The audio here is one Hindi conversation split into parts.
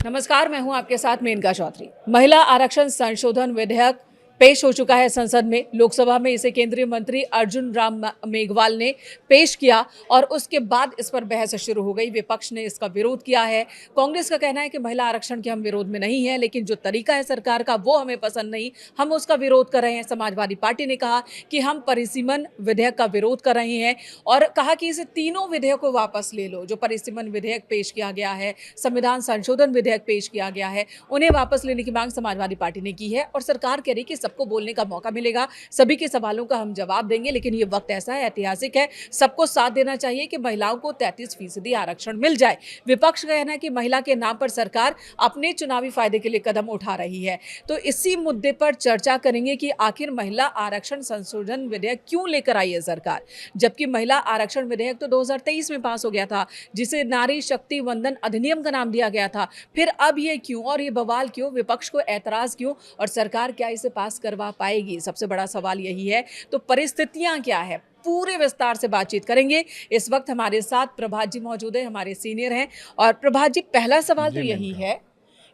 नमस्कार, मैं हूं आपके साथ मेनका चौधरी। महिला आरक्षण संशोधन विधेयक पेश हो चुका है संसद में। लोकसभा में इसे केंद्रीय मंत्री अर्जुन राम मेघवाल ने पेश किया और उसके बाद इस पर बहस शुरू हो गई। विपक्ष ने इसका विरोध किया है। कांग्रेस का कहना है कि महिला आरक्षण के हम विरोध में नहीं है, लेकिन जो तरीका है सरकार का वो हमें पसंद नहीं, हम उसका विरोध कर रहे हैं। समाजवादी पार्टी ने कहा कि हम परिसीमन विधेयक का विरोध कर रहे हैं और कहा कि इसे तीनों विधेयक को वापस ले लो। जो परिसीमन विधेयक पेश किया गया है, संविधान संशोधन विधेयक पेश किया गया है, उन्हें वापस लेने की मांग समाजवादी पार्टी ने की है और सरकार कह रही कि सबको बोलने का मौका मिलेगा, सभी के सवालों का हम जवाब देंगे, लेकिन ये वक्त ऐसा है, ऐतिहासिक है, सबको साथ देना चाहिए कि महिलाओं को 33% आरक्षण मिल जाए। विपक्ष का कहना है कि महिला के नाम पर सरकार अपने चुनावी फायदे के लिए कदम उठा रही है। तो इसी मुद्दे पर चर्चा करेंगे कि आखिर महिला आरक्षण संशोधन विधेयक क्यों लेकर आई है सरकार, जबकि महिला आरक्षण विधेयक तो 2023 में पास हो गया था, जिसे नारी शक्ति वंदन अधिनियम का नाम दिया गया था। फिर अब ये क्यों और ये बवाल क्यों, विपक्ष को ऐतराज क्यों और सरकार क्या इसे पास करवा पाएगी? सबसे बड़ा सवाल यही है। तो परिस्थितियां क्या है, पूरे विस्तार से बातचीत करेंगे। इस वक्त हमारे साथ प्रभात जी मौजूद है, हमारे सीनियर हैं। और प्रभात जी, पहला सवाल तो यही है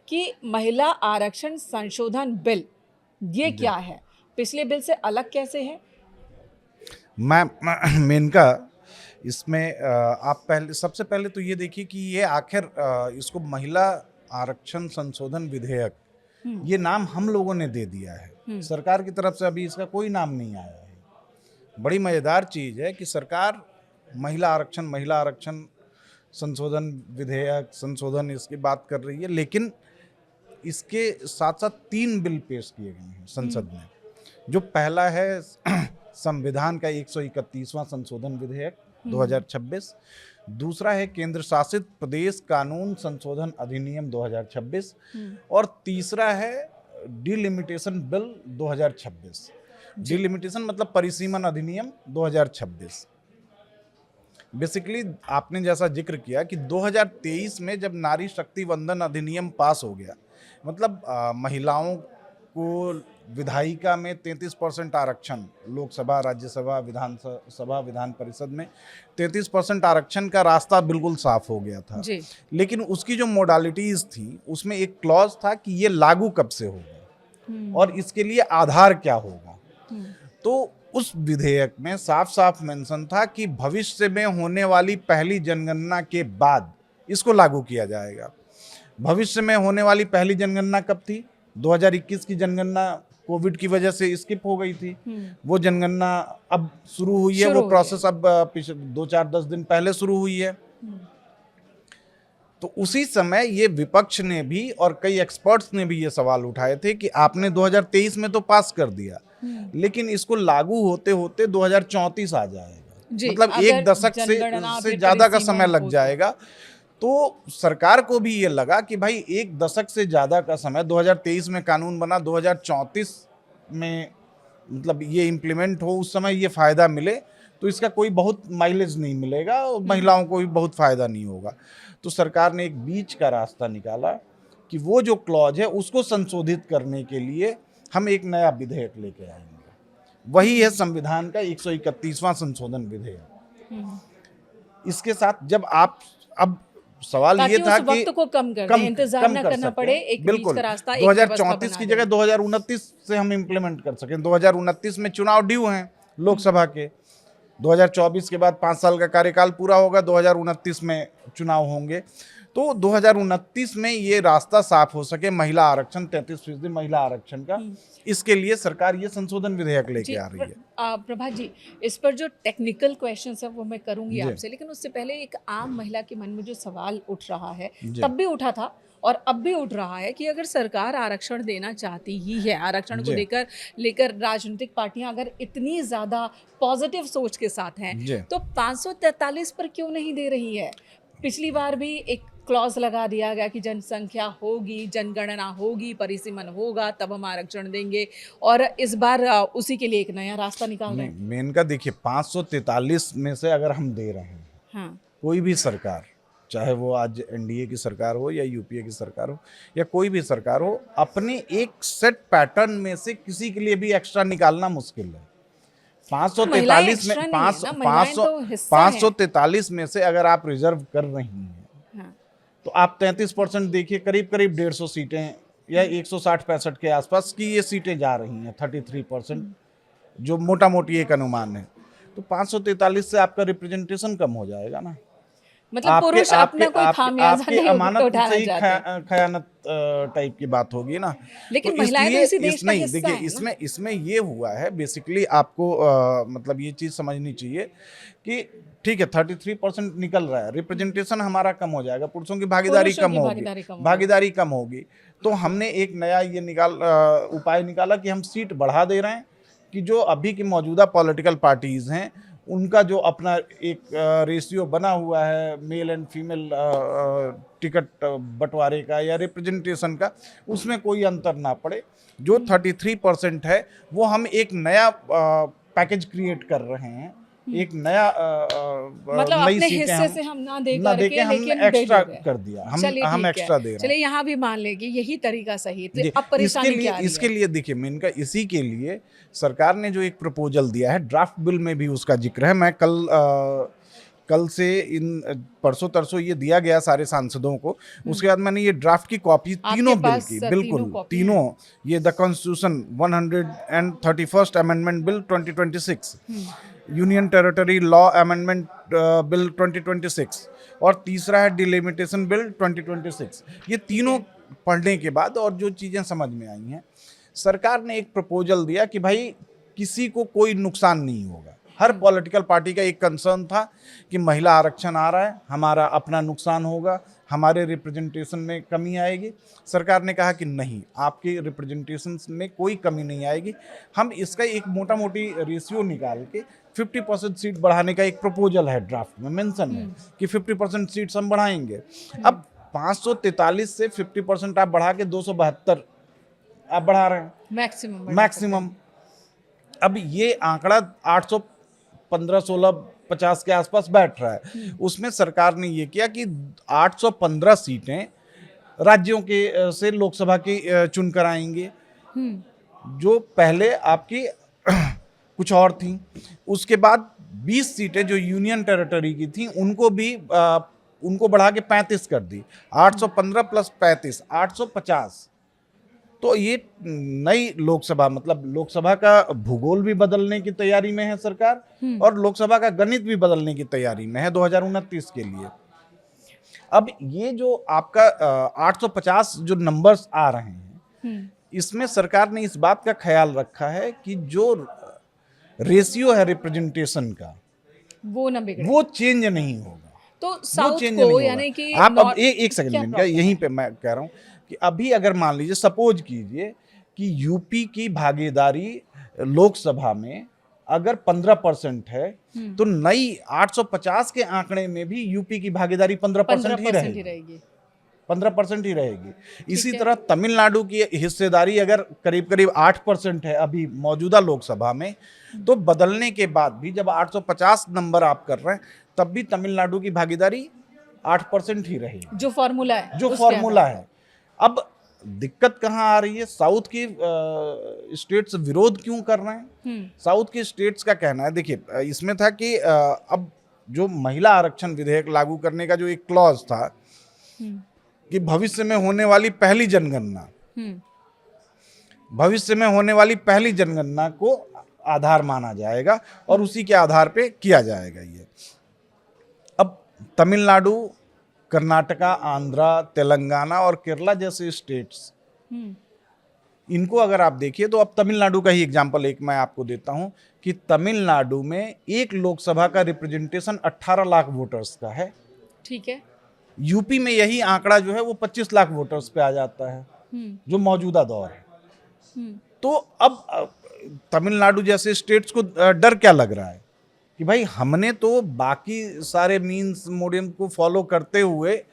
कि महिला आरक्षण संशोधन बिल ये क्या है, पिछले बिल से अलग कैसे है? मेनका, इसमें आप सबसे पहले तो ये देखिए कि ये आखिर इसको महिला आरक्षण संशोधन विधेयक ये नाम हम लोगों ने दे दिया है। सरकार की तरफ से अभी इसका कोई नाम नहीं आया है। बड़ी मज़ेदार चीज़ है कि सरकार महिला आरक्षण संशोधन विधेयक संशोधन इसकी बात कर रही है, लेकिन इसके साथ साथ 3 बिल पेश किए गए हैं संसद में। जो पहला है संविधान का 131वां संशोधन विधेयक 2026, दूसरा है केंद्र शासित प्रदेश कानून संशोधन अधिनियम 2026 और तीसरा है डिलिमिटेशन बिल 2026। डिलिमिटेशन मतलब परिसीमन अधिनियम 2026। बेसिकली आपने जैसा जिक्र किया कि 2023 में जब नारी शक्ति वंदन अधिनियम पास हो गया, मतलब महिलाओं को विधायिका में 33% आरक्षण, लोकसभा, राज्यसभा, विधानसभा, विधान परिषद में 33% आरक्षण का रास्ता बिल्कुल साफ हो गया था जी। लेकिन उसकी जो मोडालिटीज थी उसमें एक क्लॉज था कि ये लागू कब से होगा और इसके लिए आधार क्या होगा। तो उस विधेयक में साफ साफ मेंशन था कि भविष्य में होने वाली पहली जनगणना के बाद इसको लागू किया जाएगा। भविष्य में होने वाली पहली जनगणना कब थी? 2021 की जनगणना कोविड की वजह से स्किप हो गई थी। वो जनगणना अब शुरू हुई है, वो प्रोसेस अब 2-4-10 दिन पहले शुरू हुई है। तो उसी समय ये विपक्ष ने भी और कई एक्सपर्ट्स ने भी ये सवाल उठाए थे कि आपने 2023 में तो पास कर दिया, लेकिन इसको लागू होते होते 2034 आ जाएगा, मतलब 1 दशक से ज़्यादा का समय लग जाएगा। तो सरकार को भी ये लगा कि भाई 1 दशक से ज़्यादा का समय, 2023 में कानून बना, 2034 में मतलब ये इम्प्लीमेंट हो, उस समय ये फ़ायदा मिले तो इसका कोई बहुत माइलेज नहीं मिलेगा और महिलाओं को भी बहुत फ़ायदा नहीं होगा। तो सरकार ने एक बीच का रास्ता निकाला कि वो जो क्लॉज है उसको संशोधित करने के लिए हम एक नया विधेयक लेके आएंगे। वही है संविधान का 131वां संशोधन विधेयक। इसके साथ जब आप अब सवाल ये था कि वक्त को कम इंतजार न करना पड़े, एक बीच का रास्ता 2034 की जगह 2029 से हम इम्प्लीमेंट कर सकें। 2029 में चुनाव ड्यू हैं लोकसभा के, 2024 के बाद 5 साल का कार्यकाल पूरा होगा, 2029 में चुनाव होंगे। तो 2029 में ये रास्ता साफ हो सके महिला आरक्षण, 33% महिला आरक्षण का, इसके लिए सरकार ये संशोधन विधेयक लेके आ रही है। प्रभात जी, इस पर जो टेक्निकल क्वेश्चंस है वो मैं करूंगी आपसे, लेकिन उससे पहले एक आम महिला के मन में जो सवाल उठ रहा है, तब भी उठा था और अब भी उठ रहा है कि अगर सरकार आरक्षण देना चाहती ही है, आरक्षण को लेकर राजनीतिक पार्टियां अगर इतनी ज्यादा पॉजिटिव सोच के साथ हैं, तो 543 पर क्यों नहीं दे रही है? पिछली बार भी एक क्लॉज लगा दिया गया कि जनसंख्या होगी, जनगणना होगी, परिसीमन होगा, तब हम आरक्षण देंगे, और इस बार उसी के लिए एक नया रास्ता निकाल रहे हैं। मेनका देखिए, 543 में से अगर हम दे रहे हैं, हाँ, कोई भी सरकार, चाहे वो आज एनडीए की सरकार हो या यूपीए की सरकार हो या कोई भी सरकार हो, अपने एक सेट पैटर्न में से किसी के लिए भी एक्स्ट्रा निकालना मुश्किल है। 543 में से अगर आप रिजर्व कर रही हैं, तो आप 33% देखिए, करीब करीब 150 सीटें या 160-65 के आसपास की ये सीटें जा रही हैं, 33%, जो मोटा मोटी एक अनुमान है। तो 543 से आपका रिप्रेजेंटेशन कम हो जाएगा ना। मतलब पुरुष अपना कोई खामियाजा आपके नहीं अमानत उठाना से ही चाहते। खयानत टाइप की बात होगी ना। लेकिन तो महिलाएं तो इसलिए इसी देश का नहीं, हिस्सा देखिए है ना। इसमें ये हुआ है बेसिकली, आपको मतलब ये चीज़ समझनी चाहिए कि ठीक है 33% निकल रहा है, रिप्रेजेंटेशन हमारा कम हो जाएगा, पुरुषों की भागीदारी पुरुषों कम की होगी, भागीदारी कम होगी। भागीदारी कम होगी। तो हमने एक नया ये उपाय निकाला कि हम सीट बढ़ा दे रहे हैं, कि जो अभी की मौजूदा पॉलिटिकल पार्टीज हैं उनका जो अपना एक रेशियो बना हुआ है मेल एंड फीमेल टिकट बंटवारे का या रिप्रेजेंटेशन का, उसमें कोई अंतर ना पड़े। जो 33% है वो हम एक नया पैकेज क्रिएट कर रहे हैं, एक नया मतलब नई अपने सीटें हिस्से से हम ना दे ना करके, हमने लेकिन दे एक्स्ट्रा दे रहे हैं। कर दिया, चलिए हम ठीक है, एक्स्ट्रा दे रहे चलिए हैं। यहाँ भी मान ले कि यही तरीका सही है, तो जी, अब इसके परेशानी लिए क्या आ रही इसके है? लिए देखिए मेनका इसी के लिए सरकार ने जो एक प्रपोजल दिया है, ड्राफ्ट बिल में भी उसका जिक्र है। मैं कल से इन परसों तरसों ये दिया गया सारे सांसदों को, उसके बाद मैंने ये ड्राफ्ट की कॉपी तीनों बिल पास की, तीनों बिल्कुल कॉपी तीनों, ये the constitution 131st amendment bill 2026, union territory law amendment bill 2026, और तीसरा है डिलिमिटेशन बिल 2026। ये तीनों पढ़ने के बाद और जो चीज़ें समझ में आई हैं, सरकार ने एक प्रपोजल दिया कि भाई किसी को कोई नुकसान नहीं होगा। हर पॉलिटिकल पार्टी का एक कंसर्न था कि महिला आरक्षण आ रहा है, हमारा अपना नुकसान होगा, हमारे रिप्रेजेंटेशन में कमी आएगी। सरकार ने कहा कि नहीं, आपके रिप्रेजेंटेशन में कोई कमी नहीं आएगी। हम इसका एक मोटा मोटी रेशियो निकाल के 50% सीट बढ़ाने का एक प्रपोजल है, ड्राफ्ट में मेंशन है कि 50% सीट्स हम बढ़ाएंगे। अब 543 से 50% आप बढ़ा के 272 आप बढ़ा रहे हैं मैक्सिमम। अब ये आंकड़ा 815-16-50 के आसपास बैठ रहा है। उसमें सरकार ने ये किया कि 815 सीटें राज्यों के से लोकसभा की चुन कर आएंगे, जो पहले आपकी कुछ और थी। उसके बाद 20 सीटें जो यूनियन टेरिटरी की थी उनको बढ़ा के 35 कर दी। 815 प्लस 35 850। तो ये नई लोकसभा, मतलब लोकसभा का भूगोल भी बदलने की तैयारी में है सरकार, और लोकसभा का गणित भी बदलने की तैयारी में है 2029 के लिए। अब ये जो आपका 850 जो नंबर्स आ रहे हैं, इसमें सरकार ने इस बात का ख्याल रखा है कि जो रेशियो है रिप्रेजेंटेशन का वो न बिगड़े, वो चेंज नहीं होगा। तो साउथ चेंज को नहीं यानी कि आप अब एक सेकंड क्या यहीं पे मैं कह रहा हूँ कि अभी अगर मान लीजिए, सपोज कीजिए कि यूपी की भागीदारी लोकसभा में अगर 15% है, तो नई 850 के आंकड़े में भी यूपी की भागीदारी 15% ही रहेगी, 15% ही रहेगी। इसी तरह तमिलनाडु की हिस्सेदारी अगर करीब करीब 8% है अभी मौजूदा लोकसभा में, तो बदलने के बाद भी जब 850 नंबर आप कर रहे हैं, तब भी तमिलनाडु की भागीदारी 8% ही रहेगी, जो फॉर्मूला है। अब दिक्कत कहाँ आ रही है? साउथ की स्टेट्स विरोध क्यों कर रहे हैं? साउथ की स्टेट्स का कहना है, देखिए इसमें था कि अब जो महिला आरक्षण विधेयक लागू करने का जो एक क्लॉज था कि भविष्य में होने वाली पहली जनगणना को आधार माना जाएगा और उसी के आधार पे किया जाएगा ये। अब तमिलनाडु, कर्नाटका, आंध्रा, तेलंगाना और केरला जैसे स्टेट्स, इनको अगर आप देखिए तो अब तमिलनाडु का ही एग्जांपल एक मैं आपको देता हूं कि तमिलनाडु में एक लोकसभा का रिप्रेजेंटेशन 18 लाख वोटर्स का है। ठीक है। यूपी में यही आंकड़ा जो है वो 25 लाख वोटर्स पे आ जाता है, जो मौजूदा दौर है। तो अब तमिलनाडु जैसे स्टेट्स को डर क्या लग रहा है कि भाई हमने तो बाकी सारे मीन्स मोडियम को फॉलो करते हुए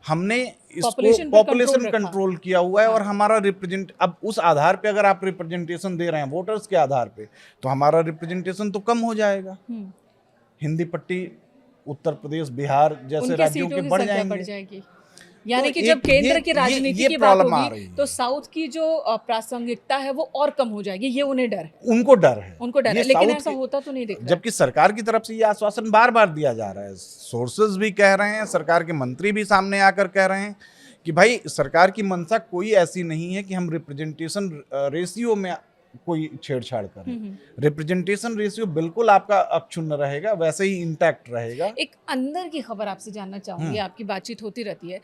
हमने इसको पॉपुलेशन कंट्रोल किया हुआ है, और हमारा अब उस आधार पे अगर आप रिप्रेजेंटेशन दे रहे हैं वोटर्स के आधार पे, तो हमारा रिप्रेजेंटेशन तो कम हो जाएगा। हिंदी पट्टी उत्तर प्रदेश, बिहार जैसे राज्यों के बढ़ जाएंगे। यानी तो कि जब केंद्र की राजनीति की बात प्रॉब्लम आ होगी रही है। तो साउथ की जो प्रासंगिकता है वो और कम हो जाएगी, ये उन्हें डर है। उनको डर है, उनको डर ये है, लेकिन साउथ ऐसा के- होता तो नहीं दिख रहा है। जबकि सरकार की तरफ से ये आश्वासन बार बार दिया जा रहा है, सोर्सेज भी कह रहे हैं, सरकार के मंत्री भी सामने आकर कह रहे हैं कि भाई सरकार की मंशा कोई ऐसी नहीं है कि हम रिप्रेजेंटेशन रेशियो में कोई छेड़छाड़ करें। रिप्रेजेंटेशन रेशियो बिल्कुल आपका अक्षुण्ण रहेगा, वैसे ही इंटैक्ट रहेगा। एक अंदर की खबर आपसे जानना चाहूंगी, आपकी बातचीत होती रहती है।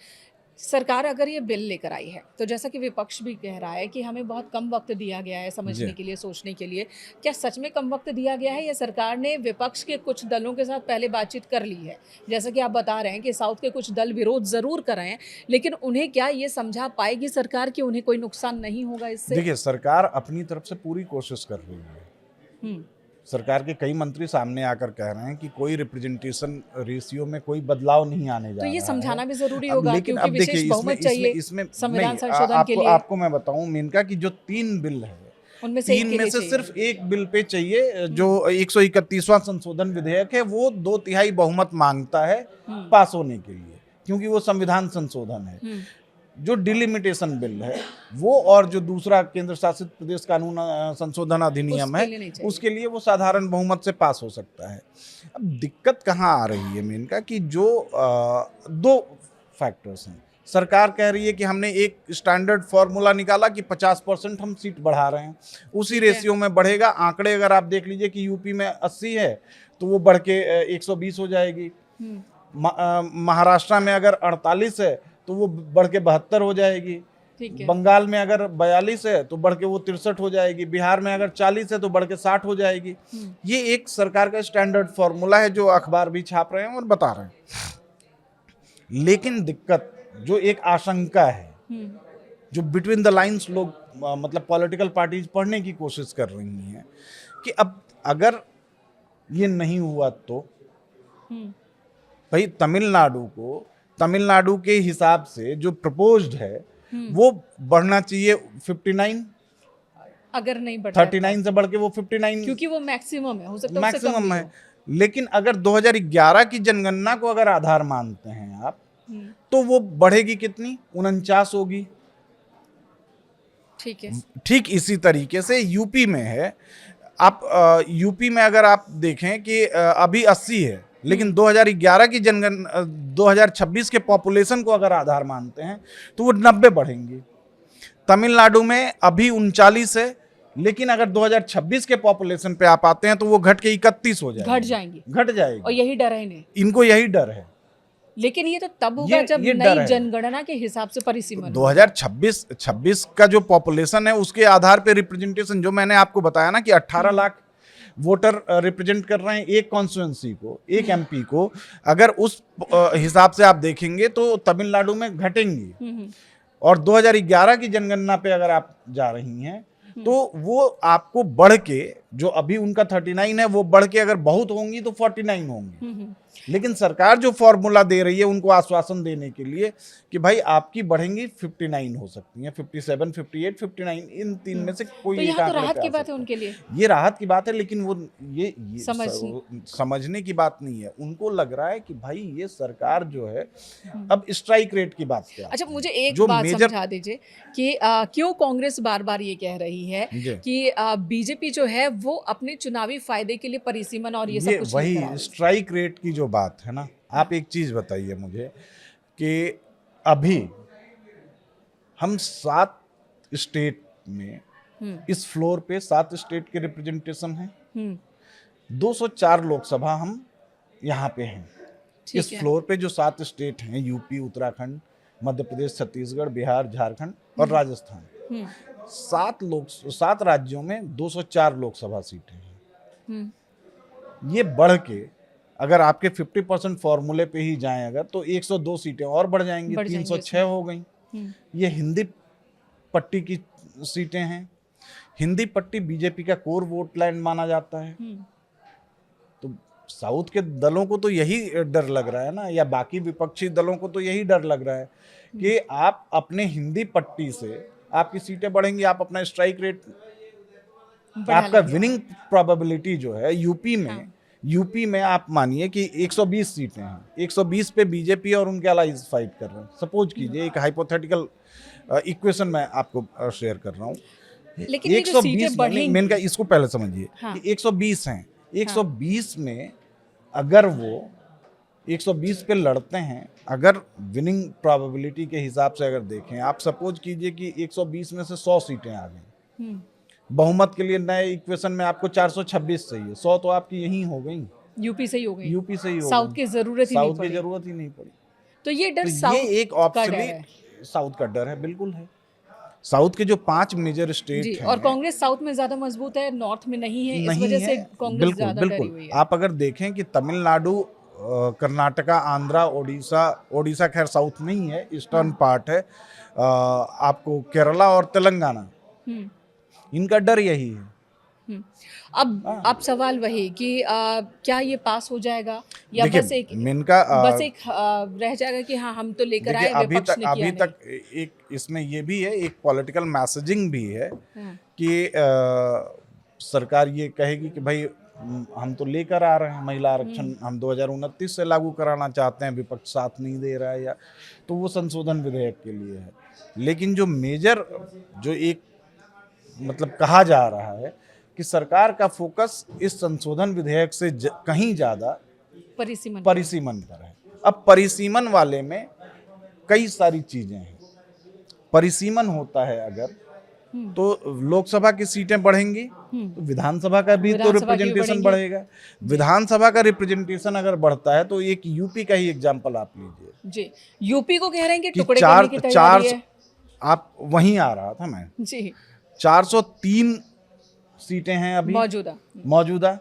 सरकार अगर ये बिल लेकर आई है तो जैसा कि विपक्ष भी कह रहा है कि हमें बहुत कम वक्त दिया गया है समझने जी। के लिए, सोचने के लिए, क्या सच में कम वक्त दिया गया है या सरकार ने विपक्ष के कुछ दलों के साथ पहले बातचीत कर ली है? जैसा कि आप बता रहे हैं कि साउथ के कुछ दल विरोध जरूर कर रहे हैं, लेकिन उन्हें क्या ये समझा पाएगी सरकार कि उन्हें कोई नुकसान नहीं होगा इससे? देखिए, सरकार अपनी तरफ से पूरी कोशिश कर रही है। हम्म, सरकार के कई मंत्री सामने आकर कह रहे हैं कि कोई रिप्रेजेंटेशन रेशियो में कोई बदलाव नहीं आने जा तो रहा ये है। समझाना भी जरूरी अब होगा, लेकिन क्योंकि अब देखिए विशेष बहुमत चाहिए संविधान नहीं, संशोधन के लिए। आपको आपको मैं बताऊं मेनका कि जो 3 बिल है, उनमें से एक 3 के में लिए से चाहिए। सिर्फ एक बिल पे चाहिए, जो 131वां संशोधन विधेयक है, वो 2/3 बहुमत मांगता है पास होने के लिए, क्योंकि वो संविधान संशोधन है। जो डिलिमिटेशन बिल है वो, और जो दूसरा केंद्र शासित प्रदेश कानून संशोधन अधिनियम उसके लिए नहीं है, चाहिए। उसके लिए वो साधारण बहुमत से पास हो सकता है। अब दिक्कत कहाँ आ रही है मेन का, कि जो 2 फैक्टर्स हैं। सरकार कह रही है कि हमने एक स्टैंडर्ड फॉर्मूला निकाला कि 50% हम सीट बढ़ा रहे हैं, उसी रेशियो में बढ़ेगा। आंकड़े अगर आप देख लीजिए कि यूपी में 80 है तो वो बढ़ के 120 हो जाएगी। महाराष्ट्र में अगर 48 है तो वो बढ़ के 72 हो जाएगी। ठीक है। बंगाल में अगर 42 है तो बढ़ के वो 63 हो जाएगी। बिहार में अगर 40 है तो बढ़ के 60 हो जाएगी। ये एक सरकार का स्टैंडर्ड फॉर्मूला है जो अखबार भी छाप रहे हैं और बता रहे हैं। लेकिन दिक्कत, जो एक आशंका है, जो बिटवीन द लाइंस लोग मतलब पॉलिटिकल पार्टीज पढ़ने की कोशिश कर रही हैं, कि अब अगर ये नहीं हुआ तो भाई तमिलनाडु के हिसाब से जो प्रपोज्ड है वो बढ़ना चाहिए 59, अगर नहीं बढ़ता है 39 से बढ़ के वो 59, क्योंकि वो मैक्सिमम है, हो सकता है उससे कम मैक्सिमम भी है। हो। लेकिन अगर 2011 की जनगणना को अगर आधार मानते हैं आप, तो वो बढ़ेगी कितनी, 49 होगी। ठीक है। ठीक इसी तरीके से यूपी में है। आप यूपी में अगर आप देखें कि अभी 80 है, लेकिन 2011 की जनगणना 2026 के पॉपुलेशन को अगर आधार मानते हैं तो वो 90 बढ़ेंगी। तमिलनाडु में अभी 39 है, लेकिन अगर 2026 के पॉपुलेशन पे आप आते हैं तो वो घट के 31 हो जाएगी, घट जाएंगी। घट जाएगी। और यही डर है इन्हें। इनको यही डर है। लेकिन ये तो तब होगा जब ये डर नई है। जनगणना के हिसाब से परिसीमन होगा। 2026 का जो पॉपुलेशन है उसके आधार पे रिप्रेजेंटेशन, जो मैंने आपको बताया ना कि 18 लाख वोटर रिप्रेजेंट कर रहे हैं एक कॉन्स्टिट्यूएंसी को, एक एमपी को। अगर उस हिसाब से आप देखेंगे तो तमिलनाडु में घटेंगी। और 2011 की जनगणना पे अगर आप जा रही हैं तो वो आपको बढ़ के, जो अभी उनका 39 है, वो बढ़ के अगर बहुत होंगी तो 49 होंगी। लेकिन सरकार जो फॉर्मूला दे रही है उनको आश्वासन देने के लिए कि भाई आपकी बढ़ेंगी 59 हो सकती हैं, 57, 58, 59, इन 3 में से कोई तो एक यहाँ तो आंकड़े राहत पे की आ बात है सकता उनके लिए। ये राहत की बात है, लेकिन वो ये समझने की बात नहीं है। उनको लग रहा है कि भाई ये सरकार जो है, अब स्ट्राइक रेट की बात क्या। अच्छा, मुझे एक जो बात मेजर- समझा दीजिए कि क्यों कांग्रेस बार बार ये कह रही है जी। कि बीजेपी जो है वो अपने चुनावी फायदे के लिए परिसीमन और ये सब कुछ वही लेकर आ रही है। स्ट्राइक रेट की जो बात है ना, आप एक चीज बताइए मुझे कि अभी हम 7 स्टेट में, इस फ्लोर पे 7 स्टेट के रिप्रेजेंटेशन हैं, 204 लोकसभा हम यहाँ पे हैं। इस फ्लोर पे जो 7 स्टेट हैं, यूपी, उत्तराखंड, मध्य प्रदेश, छत्तीसगढ़, बिहार, झारखंड और राजस्थान, 7 राज्यों में 204 लोकसभा सीटें हैं। ये बढ़ के अगर आपके 50% फॉर्मूले पे ही जाएं अगर, तो 102 सीटें और बढ़ जाएंगी, 306 हो गई। ये हिंदी पट्टी की सीटें हैं। हिंदी पट्टी बीजेपी का कोर वोट लाइन माना जाता है। तो साउथ के दलों को तो यही डर लग रहा है ना, या बाकी विपक्षी दलों को तो यही डर लग रहा है कि आप अपने हिंदी पट्टी से आपकी सीटें बढ़ेंगी, आप अपना स्ट्राइक रेट, आपका विनिंग प्रोबेबिलिटी जो है यूपी में, यूपी में आप मानिए कि 120 सीटें हैं, 120 पे बीजेपी और उनके अलाइज फाइट कर रहे हैं। सपोज कीजिए, एक हाइपोथेटिकल इक्वेशन मैं आपको शेयर कर रहा हूँ। लेकिन ये जो सीटें बढ़ेंगी, मेन का इसको पहले समझिए हाँ, कि 120 हैं, 120 में अगर वो 120 पे लड़ते हैं, अगर विनिंग प्रोबेबिलिटी के हिसाब से अगर देखें, आप सपोज कीजिए कि 120 में से 100 सीटें आ गई, बहुमत के लिए नए इक्वेशन में आपको 426 चाहिए, 100 तो आपकी यहीं हो गई, यूपी से ही हो गई, यूपी से ही हो साउथ गई, की जरूरत ही नहीं साउथ की पड़ी। जरूरत ही नहीं पड़ी। तो ये डर तो साउथ ये एक का डर है ऑब्सोलीट साउथ का डर है, बिल्कुल है। साउथ के जो 5 मेजर स्टेट जी, हैं, और कांग्रेस साउथ में ज्यादा मजबूत है, नॉर्थ में नहीं है, इस नहीं वजह से है, कांग्रेस बिल्कुल ज्यादा डरी बिल्कुल। हुई है। आप अगर देखें कि तमिलनाडु, कर्नाटका, आंध्रा, ओडिशा खैर साउथ नहीं है, ईस्टर्न पार्ट है, आपको केरला और तेलंगाना, हम्म इनका डर यही है। हम्म। अब सवाल वही कि क्या ये पास हो जाएगा या देखिए, बस एक रह जाएगा कि हाँ हम तो लेकर देखिए, आए, विपक्ष ने किया अभी तक एक इसमें ये भी है, एक पॉलिटिकल मैसेजिंग भी है नहीं। कि सरकार ये कहेगी कि भाई हम तो लेकर आ रहे हैं महिला आरक्षण, हम 2029 से लागू कराना चाहते हैं, विपक्ष साथ नहीं दे रहा है, या तो वो संशोधन विधेयक के लिए है। लेकिन जो मेजर, जो एक मतलब कहा जा रहा है कि सरकार का फोकस इस संशोधन विधेयक से कहीं ज़्यादा परिसीमन पर है। अब परिसीमन वाले में कई सारी चीजें हैं। परिसीमन होता है अगर, तो लोकसभा की सीटें बढ़ेंगी, तो विधानसभा का भी तो रिप्रेजेंटेशन बढ़ेगा। विधानसभा का रिप्रेजेंटेशन अगर बढ़ता है तो एक यूपी का ही एग्जांपल आप लीजिए जी, यूपी को कह रहे हैं कि टुकड़े करने की तैयारी है। आप वहीं आ रहा था मैं जी, 403 सीटें हैं अभी मौजूदा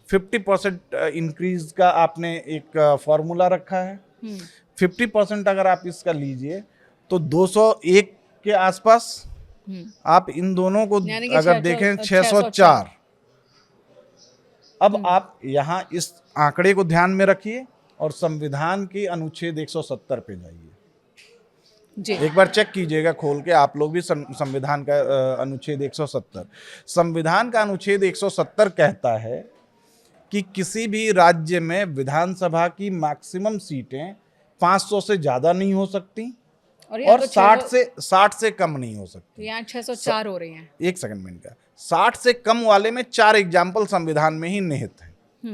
50% इंक्रीज का आपने एक फॉर्मूला रखा है। 50% अगर आप इसका लीजिए तो 201 के आसपास आप इन दोनों को अगर देखें 604। अब आप यहाँ इस आंकड़े को ध्यान में रखिए और संविधान की अनुच्छेद 170 पे जाइए जी। एक बार चेक कीजिएगा खोल के आप लोग भी संविधान का अनुच्छेद 170। संविधान का अनुच्छेद 170 कहता है कि किसी भी राज्य में विधानसभा की मैक्सिमम सीटें 500 से ज्यादा नहीं हो सकती और 60 से कम नहीं हो सकती। यहाँ 604 हो रही हैं। एक सेकंड में इनका 60 से कम वाले में 4 एग्जाम्पल संविधान में ही निहित है,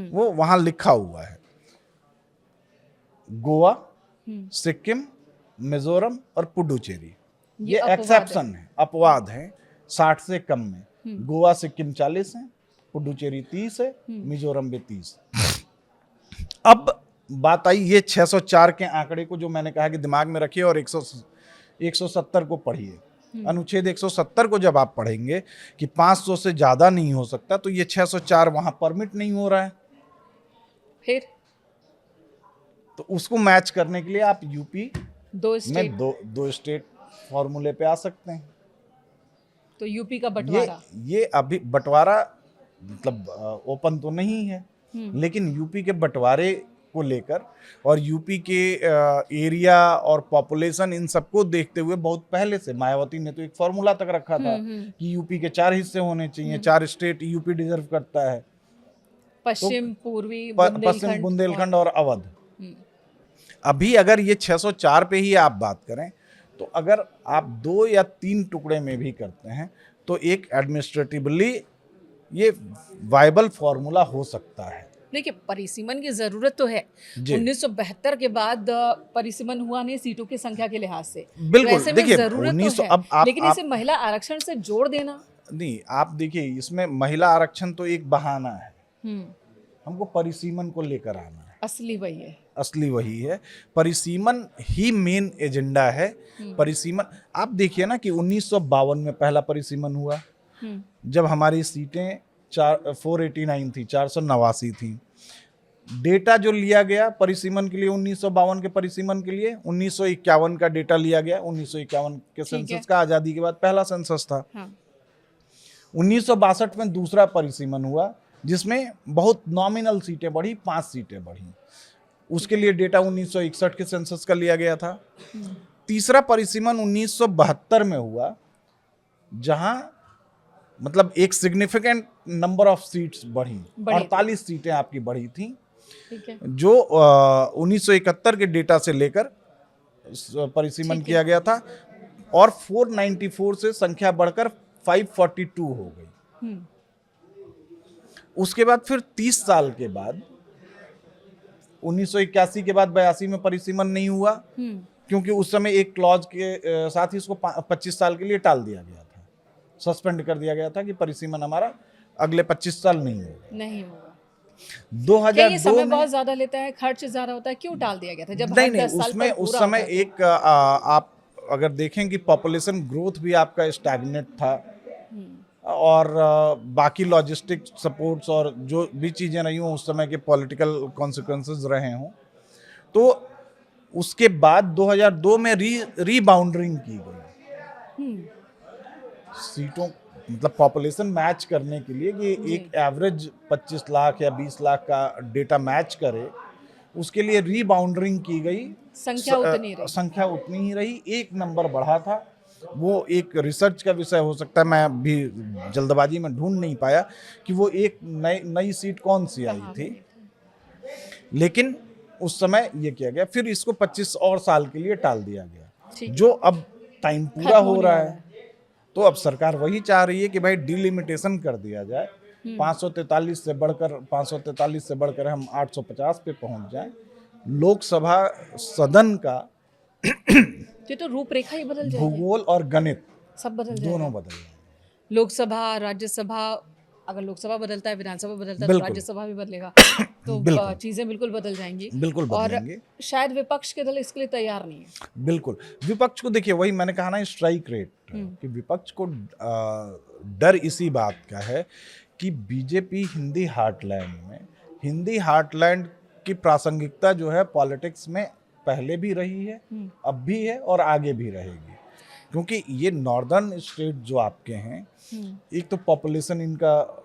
वो वहां लिखा हुआ है। गोवा, सिक्किम, मिजोरम और पुडुचेरी, ये एक्सेप्शन है, अपवाद है 60 से कम में। गोवा सिक्किम 40 है, पुडुचेरी 30 है, मिजोरम भी 30। अब बात आई ये 604 के आंकड़े को जो मैंने कहा कि दिमाग में रखिए और 170 को पढ़िए। अनुच्छेद 170 को जब आप पढ़ेंगे कि 500 से ज्यादा नहीं हो सकता, तो ये 604 वहां परमिट नहीं हो रहा है। फिर तो उसको मैच करने के लिए आप यूपी में दो स्टेट फॉर्मूले पे आ सकते हैं। तो यूपी का बंटवारा, ये अभी बंटवारा मतलब ओपन तो नहीं है, लेकिन यूपी के बंटवारे को लेकर और यूपी के एरिया और पॉपुलेशन, इन सबको देखते हुए बहुत पहले से मायावती ने तो एक फॉर्मूला तक रखा था कि यूपी के 4 हिस्से होने चाहिए, 4 स्टेट यूपी डिजर्व करता है, पश्चिम, पूर्वी, पश्चिम बुंदेलखंड और अवध। अभी अगर ये 604 पे ही आप बात करें तो अगर आप 2 या 3 टुकड़े में भी करते हैं तो एक एडमिनिस्ट्रेटिवली ये वायबल फॉर्मूला हो सकता है। देखिए, परिसीमन की जरूरत तो है। 1972 के बाद परिसीमन हुआ नहीं सीटों की संख्या के लिहाज से, बिल्कुल। देखिए, जरूरत तो है, लेकिन इसे महिला आरक्षण से जोड़ देना नहीं। आप देखिए, इसमें महिला आरक्षण तो एक बहाना है, हमको परिसीमन को लेकर आना है। असली वही है। परिसीमन ही मेन एजेंडा है। परिसीमन आप देखिए ना कि 1952 में पहला परिसीमन हुआ, जब हमारी सीटें 489 थी, 489 थी। डेटा जो लिया गया परिसीमन के लिए 1952 के परिसीमन के लिए 1951 का डेटा लिया गया। 1951 के सेंसस का आजादी के बाद पहला सेंसस था। 1962 में दूसरा परिसीमन हुआ जिसमें बहुत नॉमिनल सीटें बढ़ी, 5 सीटें बढ़ी। उसके लिए डेटा 1961 के सेंसस का लिया गया था। तीसरा परिसीमन 1972 में हुआ, जहां मतलब एक सिग्निफिकेंट नंबर ऑफ सीट्स बढ़ी, बढ़ी थी। 48 सीटें आपकी बढ़ी थी, ठीक है। जो 1971 के डेटा से लेकर परिसीमन ठीक है। किया गया था, और 494 से संख्या बढ़कर 542 हो गई। हम्म। उसके बाद फिर 30 साल के बाद 1981 के बाद 82 में परिसीमन नहीं हुआ, क्योंकि उस समय एक क्लॉज के साथ ही इसको 25 साल के लिए टाल दिया गया था, सस्पेंड कर दिया गया था कि परिसीमन हमारा अगले 25 साल नहीं होगा। नहीं होगा। क्या 2002 ये समय में बहुत ज्यादा लेता है, खर्च ज्यादा होता है, क्यों टाल दिया गया था जब नहीं हर नहीं 10 साल उसमें पर उस पूरा समय होता है? एक आप अगर देखें कि पॉपुलेशन ग्रोथ भी आपका स्टैग्नेट था, और बाकी लॉजिस्टिक सपोर्ट्स और जो भी चीज़ें रही हों, उस समय के पॉलिटिकल कॉन्सिक्वेंसेस रहे हों, तो उसके बाद 2002 में रीबाउंडरिंग की गई सीटों, मतलब पॉपुलेशन मैच करने के लिए कि जी। एक एवरेज 25 लाख या 20 लाख का डेटा मैच करे, उसके लिए रीबाउंडरिंग की गई। संख्या उतनी रही। संख्या उतनी ही रही, एक नंबर बढ़ा था। वो एक रिसर्च का विषय हो सकता है, मैं भी जल्दबाजी में ढूंढ नहीं पाया कि वो एक नई सीट कौन सी आई कहाँ थी, बनी थी? लेकिन उस समय ये किया गया। फिर इसको 25 और साल के लिए टाल दिया गया, ठीक। जो अब टाइम पूरा खत्म हो होने रहा वाला है। तो अब सरकार वही चाह रही है कि भाई डिलिमिटेशन कर दिया जाए, 543 से बढ़कर हम 850 पे पहुंच जाएं। लोकसभा सदन का ये तो रूपरेखा ही बदल जाएगी, भूगोल और गणित सब बदल दोनों जाएगा। बदल जाएंगे। लोकसभा, राज्यसभा, अगर लोकसभा बदलता है, विधानसभा बदलता है, तो बिल्कुल राज्यसभा भी बदलेगा। तो बिल्कुल चीजें बिल्कुल बदल जाएंगी। बिल्कुल और बदलेंगे। शायद विपक्ष के दल इसके लिए तैयार नहीं है। बिल्कुल, विपक्ष को देखिए, वही मैंने कहा ना, स्ट्राइक रेट, कि विपक्ष को डर इसी बात का है कि बीजेपी हिंदी हार्टलैंड की प्रासंगिकता जो है पॉलिटिक्स में पहले भी रही है, अब भी है और आगे भी रहेगी। क्योंकि ये नॉर्दर्न स्टेट जो आपके हैं, एक तो पॉपुलेशन इनका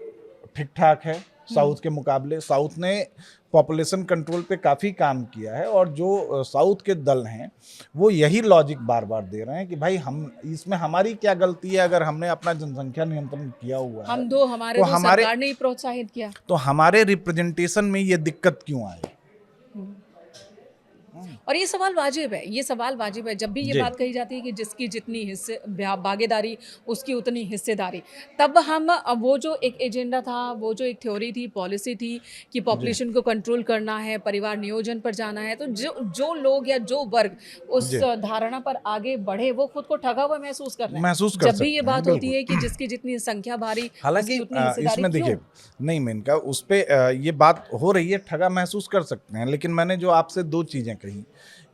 ठीक ठाक है साउथ के मुकाबले। साउथ ने पॉपुलेशन कंट्रोल पे काफ़ी काम किया है, और जो साउथ के दल हैं वो यही लॉजिक बार बार दे रहे हैं कि भाई हम इसमें हमारी क्या गलती है, अगर हमने अपना जनसंख्या नियंत्रण किया हुआ है, हमारे तो सरकार ने ही प्रोत्साहित किया, तो हमारे रिप्रेजेंटेशन में ये दिक्कत क्यों आए। और ये सवाल वाजिब है, ये सवाल वाजिब है। जब भी ये जी। बात कही जाती है कि जिसकी जितनी हिस्से भागीदारी उसकी उतनी हिस्सेदारी, तब हम वो जो एक एजेंडा था, वो जो एक थ्योरी थी, पॉलिसी थी कि पॉपुलेशन को कंट्रोल करना है, परिवार नियोजन पर जाना है, तो जो लोग या जो वर्ग उस जी। धारणा पर आगे बढ़े, वो खुद को ठगा हुआ महसूस कर रहे हैं। जब भी सकते ये हैं, बात होती बिल्कुल। है कि जिसकी जितनी संख्या भारी हालांकि उसकी उतनी हिस्सेदारी, इसमें देखिए, क्यों? नहीं मेनका उस पे ये बात हो रही है, ठगा महसूस कर सकते हैं, लेकिन मैंने जो आपसे दो चीजें कही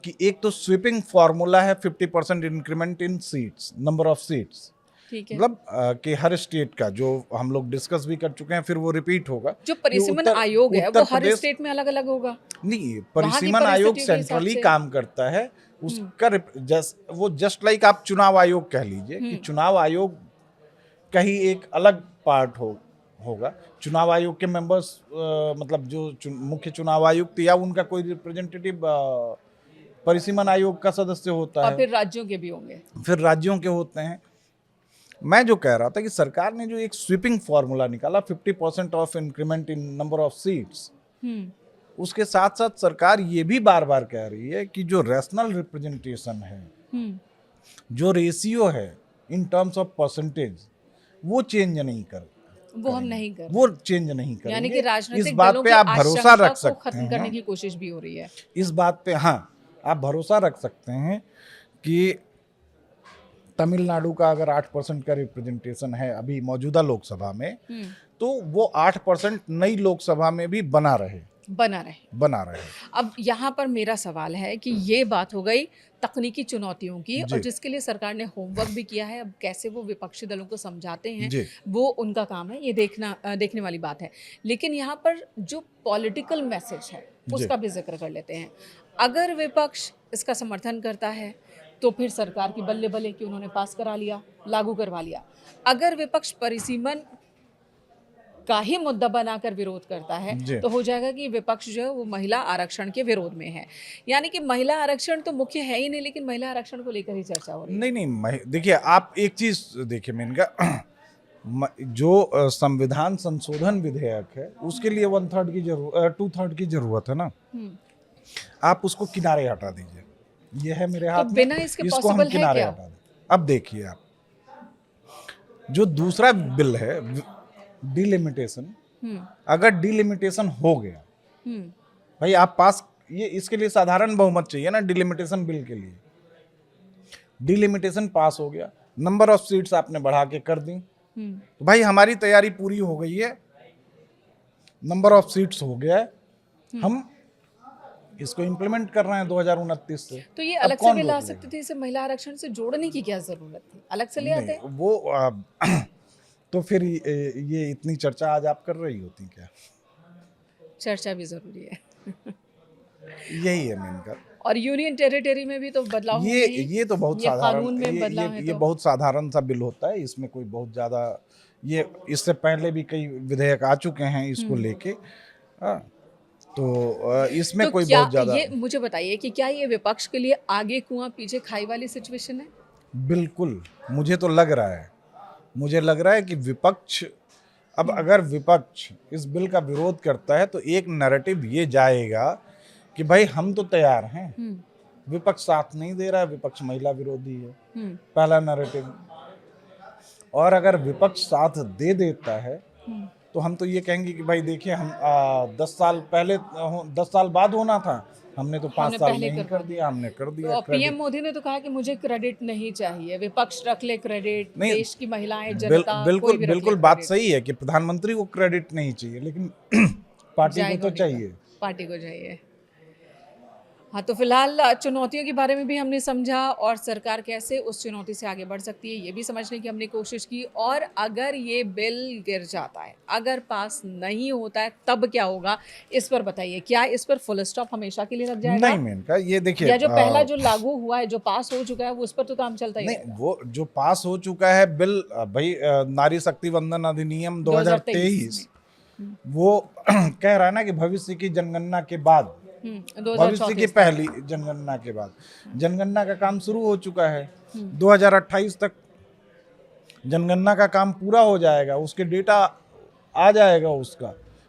कि एक तो स्वीपिंग फॉर्मूला है 50% increment in seats, number of seats, ठीक है। मतलब कि हर स्टेट का, जो हम लोग डिस्कस भी कर चुके हैं, फिर वो रिपीट होगा। जो कि परिसीमन आयोग है वो हर प्रदेश स्टेट में अलग अलग होगा। नहीं, वहाँ की परिसीमन आयोग परिस्थितियों के हिसाब सेंट्रली से। काम करता है, उसका वो जस्ट लाइक आप चुनाव आयोग कह लीजिए कि चुनाव आयोग का ही एक अलग पार्ट होगा। चुनाव आयोग के मेंबर्स, मतलब जो मुख्य चुनाव आयुक्त या उनका कोई रिप्रेजेंटेटिव परिसीमन आयोग का सदस्य होता और है, फिर राज्यों के भी होंगे। फिर राज्यों के होते हैं। मैं जो कह रहा था कि सरकार ने जो एक स्वीपिंग फॉर्मूला निकाला 50% of increment in number of seats, उसके साथ साथ सरकार ये भी बार बार कह रही है कि जो रैशनल रिप्रेजेंटेशन है, जो रेशियो है इन टर्म्स ऑफ परसेंटेज, वो चेंज नहीं कर वो हम नहीं कर, वो चेंज नहीं करेंगे। यानी कि इस राजनीतिक बात दलों पे की आप भरोसा आशंका रख को सकते खत्म करने हैं, की कोशिश भी हो रही है। इस बात पे हाँ आप भरोसा रख सकते हैं कि तमिलनाडु का अगर 8% का रिप्रेजेंटेशन है अभी मौजूदा लोकसभा में, तो वो 8% नई लोकसभा में भी बना रहे। अब यहाँ पर मेरा सवाल है कि ये बात हो गई तकनीकी चुनौतियों की, और जिसके लिए सरकार ने होमवर्क भी किया है। अब कैसे वो विपक्षी दलों को समझाते हैं, वो उनका काम है, ये देखने वाली बात है। लेकिन यहाँ पर जो पॉलिटिकल मैसेज है उसका भी जिक्र कर लेते हैं। अगर विपक्ष इसका समर्थन करता है तो फिर सरकार की बल्ले बल्ले कि उन्होंने पास करा लिया, लागू करवा लिया। अगर विपक्ष परिसीमन का ही मुद्दा बनाकर विरोध करता है तो हो जाएगा कि विपक्ष जो है वो महिला आरक्षण के विरोध में है। यानी कि महिला आरक्षण तो मुख्य है ही नहीं, लेकिन महिला आरक्षण को लेकर ही चर्चा हो रही है। नहीं, देखिए आप एक चीज देखिए मेनका, जो संविधान संशोधन विधेयक है उसके लिए 1/3 की जरूरत 2/3 की जरूरत है ना, आप उसको किनारे हटा दीजिए। ये है मेरे हाथ में, बिना इसके इसको हम possible है किनारे क्या? हटा दें। अब देखिए आप, जो दूसरा बिल है डिलिमिटेशन, अगर डिलिमिटेशन हो गया, भाई आप पास, ये इसके लिए साधारण बहुमत चाहिए ना, डिलिमिटेशन बिल के लिए। डिलिमिटेशन पास हो गया, नंबर ऑफ सीट्स आपने बढ़ा के कर दी, तो भाई हमारी तैयारी पूरी हो गई है, नंबर ऑफ सीट्स हो गया है, हम इसको इम्प्लीमेंट कर रहे हैं 2029 से। तो ये अब अलग से कौन भी ला रोक सकते लेगा? थे, इसे महिला आरक्षण से जोड़ने की क्या जरूरत थी? अलग से ले आते हैं। नहीं, वो तो फिर ये इतनी चर्चा आज आप कर रही होती क्या? चर्चा भी जरूरी है। यही है मेन का। और यूनियन टेरिटरी में भी तो बदलाव होंगे ही। ये तो बहुत ये साधारण, कानून में बदलाव है ये तो बहुत साधारण सा बिल होता है, इसमें कोई बहुत ज्यादा, ये इससे पहले भी कई विधेयक आ चुके हैं इसको लेके। हाँ, तो इसमें तो कोई क्या बहुत ज्यादा, ये मुझे बताइए कि क्या ये विपक्ष के लिए आगे कुआं पीछे खाई वाली सिचुएशन है? बिल्कुल मुझे तो लग रहा है, मुझे लग रहा है कि विपक्ष, अब अगर विपक्ष इस बिल का विरोध करता है तो एक नैरेटिव ये जाएगा कि भाई हम तो तैयार हैं, विपक्ष साथ नहीं दे रहा है, विपक्ष महिला विरोधी है, पहला नैरेटिव। और अगर विपक्ष साथ दे देता है तो हम तो ये कहेंगे कि भाई देखिए, हम 10 साल पहले 10 साल बाद होना था, हमने तो 5 हमने साल पहले में ही कर कर दिया, हमने कर दिया तो पीएम क्रेडिट। मोदी ने तो कहा कि मुझे क्रेडिट नहीं चाहिए, विपक्ष रख ले क्रेडिट, नहीं, देश की महिलाएं, जनता कोई बिल्कुल भी रख ले बिल्कुल बात क्रेडिट। सही है कि प्रधानमंत्री को क्रेडिट नहीं चाहिए, लेकिन पार्टी को जाएगा तो नहीं चाहिए। का, पार्टी को चाहिए। हाँ, तो फिलहाल चुनौतियों के बारे में भी हमने समझा और सरकार कैसे उस चुनौती से आगे बढ़ सकती है ये भी समझने की हमने कोशिश की। और अगर ये बिल गिर जाता है, अगर पास नहीं होता है, तब क्या होगा, इस पर बताइए। क्या इस पर फुल स्टॉप हमेशा के लिए लग जाएगा? नहीं मेनका, ये देखिए, या जो पहला जो लागू हुआ है, जो पास हो चुका है, वो उस पर तो काम चलता ही नहीं, रहेगा। वो जो पास हो चुका है बिल, भाई नारी शक्ति वंदन अधिनियम 2023, वो कह रहा है ना कि भविष्य की जनगणना के बाद, भविष्य की 2034 पहली जनगणना के बाद, जनगणना का काम शुरू हो चुका है। 2028 तक जनगणना का काम पूरा हो जाएगा, उसके डेटा आ जाएगा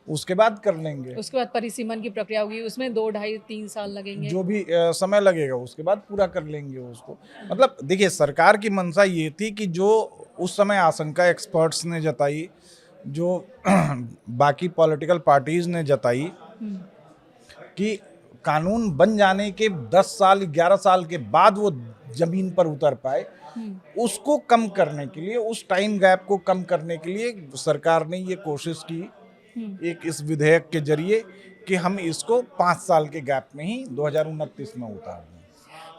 उसके बाद कर लेंगे। उसके बाद परिसीमन की प्रक्रिया होगी, उसमें 2, 2.5, 3 साल लगेंगे। जो भी समय लगेगा उसके बाद पूरा कर लेंगे उसको। मतलब देखिए, सरकार की मंशा ये थी कि जो उस समय आशंका एक्सपर्ट्स ने जताई, जो बाकी पॉलिटिकल पार्टीज ने जताई कि कानून बन जाने के 10 साल 11 साल के बाद वो जमीन पर उतर पाए, उसको कम करने के लिए, उस टाइम गैप को कम करने के लिए सरकार ने ये कोशिश की एक इस विधेयक के जरिए कि हम इसको 5 साल के गैप में ही 2029 में उतार दें।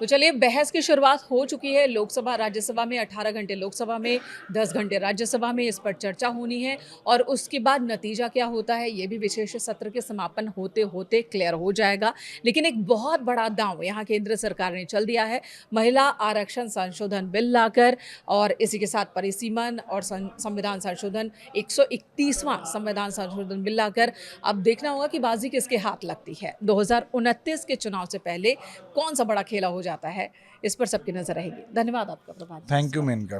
तो चलिए, बहस की शुरुआत हो चुकी है। लोकसभा राज्यसभा में 18 घंटे लोकसभा में, 10 घंटे राज्यसभा में इस पर चर्चा होनी है और उसके बाद नतीजा क्या होता है ये भी विशेष सत्र के समापन होते होते क्लियर हो जाएगा। लेकिन एक बहुत बड़ा दांव यहाँ केंद्र सरकार ने चल दिया है महिला आरक्षण संशोधन बिल लाकर, और इसी के साथ परिसीमन और संविधान संशोधन 131वां संविधान संशोधन बिल लाकर। अब देखना होगा कि बाजी किसके हाथ लगती है। 2029 के चुनाव से पहले कौन सा बड़ा खेला हो जाता है, इस पर सबकी नजर रहेगी। धन्यवाद आपका प्रभात। Thank you Maneka.